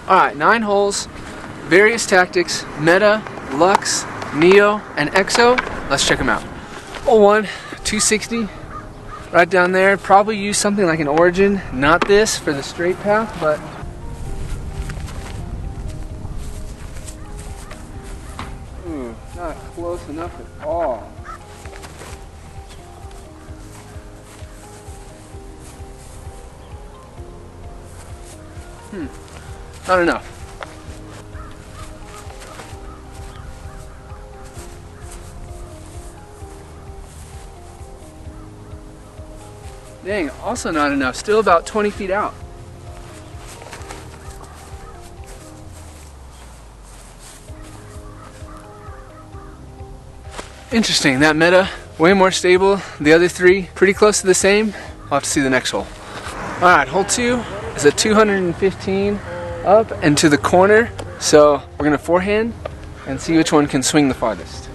Alright, 9 holes, various tactics, Meta, Lux, Neo, and EXO. Let's check them out. Hole 1, 260, right down there. Probably use something like an Origin, not this for the straight path, but not close enough at all. Not enough. Dang, also not enough. Still about 20 feet out. Interesting, that Meta, way more stable. The other 3, pretty close to the same. We'll have to see the next hole. Alright, hole 2 is a 215 up and to the corner. So we're gonna forehand and see which one can swing the farthest.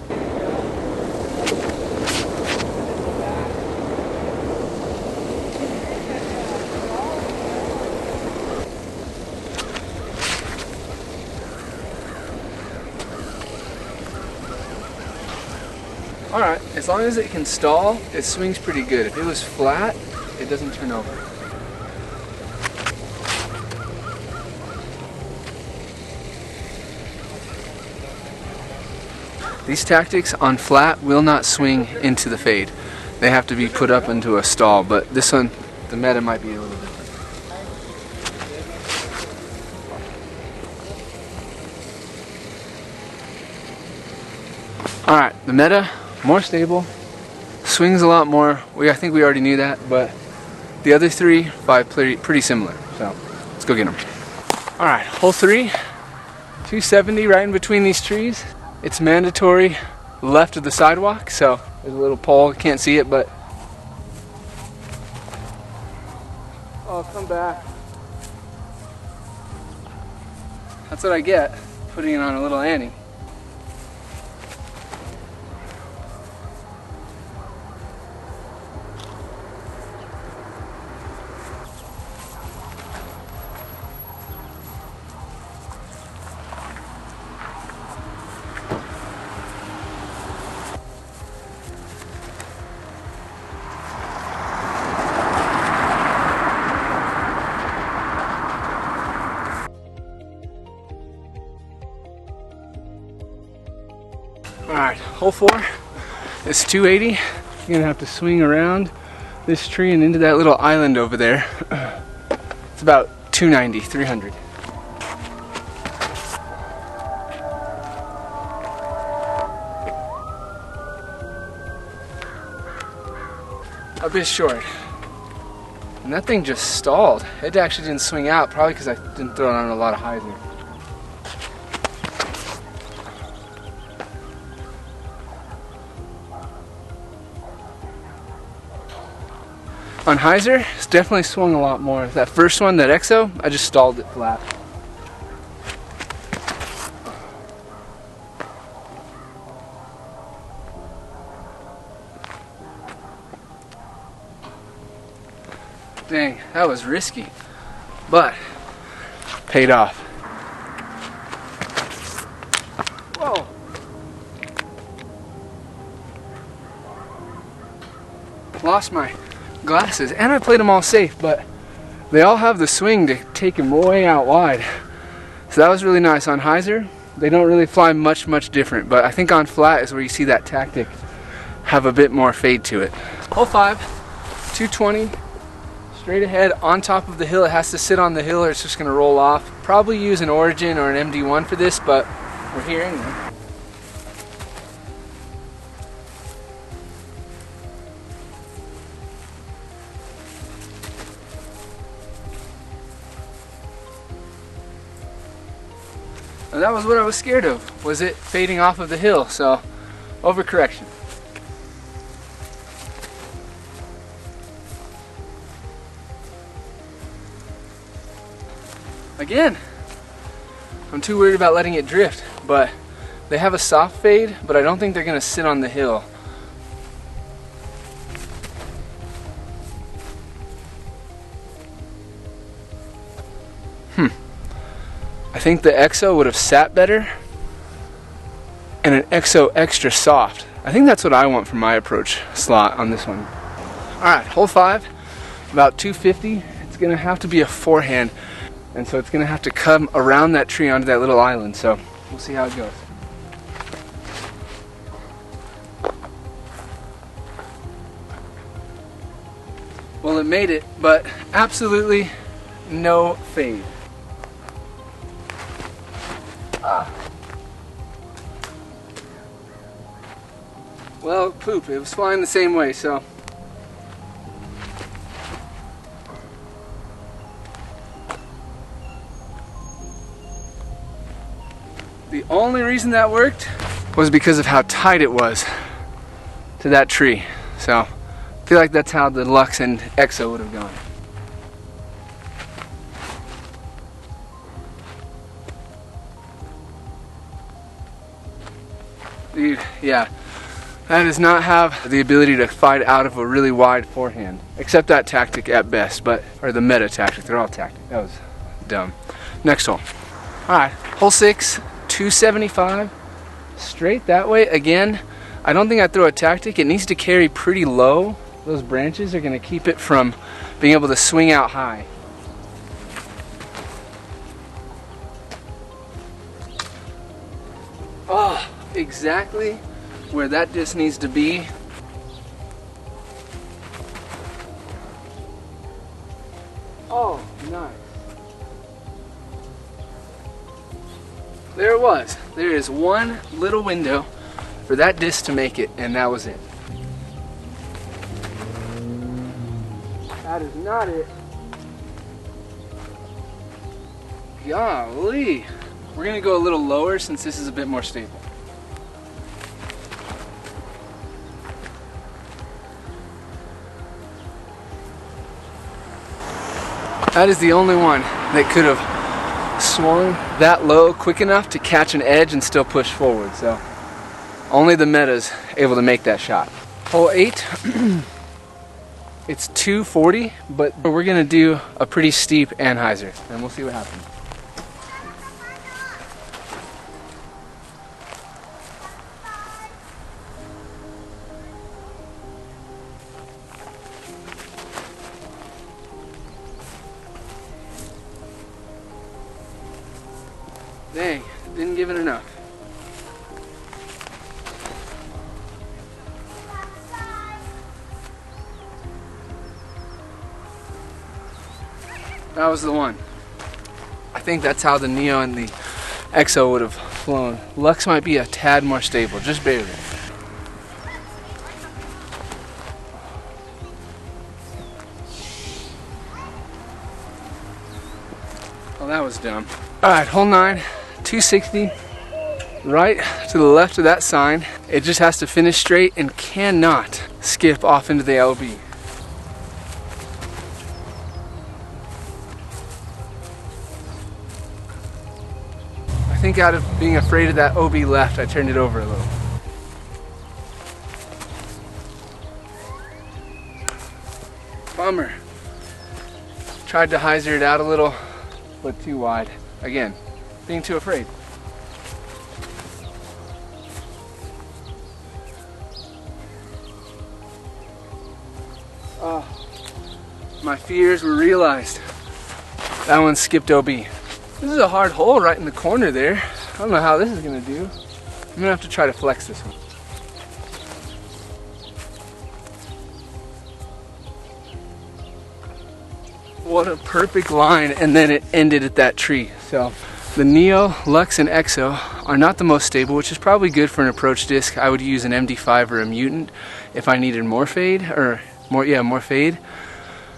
Alright, as long as it can stall, it swings pretty good. If it was flat, it doesn't turn over. These tactics on flat will not swing into the fade. They have to be put up into a stall, but this one, the Meta might be a little different. Alright, the Meta, more stable, swings a lot more. I think we already knew that, but the other 3 five pretty similar. So let's go get them. Alright, hole 3, 270 right in between these trees. It's mandatory left of the sidewalk, so there's a little pole, can't see it, but oh, come back. That's what I get, putting it on a little Annie. Alright, hole 4 is 280. You're gonna have to swing around this tree and into that little island over there. It's about 290, 300. A bit short. And that thing just stalled. It actually didn't swing out, probably because I didn't throw it on a lot of hyzer. On hyzer, it's definitely swung a lot more. That first one, that EXO, I just stalled it flat. Dang, that was risky, but paid off. Whoa. Lost my glasses, and I played them all safe, but they all have the swing to take them way out wide. So that was really nice. On hyzer, they don't really fly much different, but I think on flat is where you see that tactic have a bit more fade to it. Hole 5, 220, straight ahead on top of the hill. It has to sit on the hill or it's just gonna roll off. Probably use an Origin or an MD1 for this, but we're here anyway. And that was what I was scared of, was it fading off of the hill, so overcorrection. Again, I'm too worried about letting it drift, but they have a soft fade, but I don't think they're gonna sit on the hill. I think the EXO would have sat better, and an EXO extra soft. I think that's what I want for my approach slot on this one. Alright, hole 5, about 250. It's going to have to be a forehand, and so it's going to have to come around that tree onto that little island, so we'll see how it goes. Well, it made it, but absolutely no fade. Well, poop, it was flying the same way, so. The only reason that worked was because of how tight it was to that tree. So, I feel like that's how the Lux and EXO would have gone. Dude, yeah. That does not have the ability to fight out of a really wide forehand. Except that tactic at best, or the meta tactic. They're all tactic. That was dumb. Next hole. Alright, hole 6, 275. Straight that way. Again, I don't think I throw a tactic. It needs to carry pretty low. Those branches are going to keep it from being able to swing out high. Oh, exactly where that disc needs to be. Oh, nice. There it was. There is one little window for that disc to make it, and that was it. That is not it. Golly. We're gonna go a little lower since this is a bit more stable. That is the only one that could have swung that low quick enough to catch an edge and still push forward. So only the meta's able to make that shot. Hole 8, it's 240, but we're gonna do a pretty steep anhyzer, and we'll see what happens. Dang, didn't give it enough. That was the one. I think that's how the Neo and the EXO would have flown. Lux might be a tad more stable, just barely. Well, that was dumb. Alright, hole 9, 260. Right to the left of that sign. It just has to finish straight and cannot skip off into the OB. I think out of being afraid of that OB left, I turned it over a little. Bummer. Tried to hyzer it out a little, but too wide. Again, being too afraid. Oh, my fears were realized. That one skipped OB. This is a hard hole right in the corner there. I don't know how this is gonna do. I'm gonna have to try to flex this one. What a perfect line, and then it ended at that tree. So the Neo, Lux, and EXO are not the most stable, which is probably good for an approach disc. I would use an MD5 or a Mutant if I needed more fade, or more fade.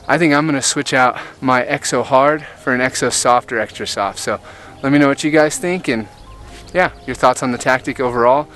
I think I'm gonna switch out my EXO hard for an EXO soft or extra soft. So let me know what you guys think, and yeah, your thoughts on the tactic overall.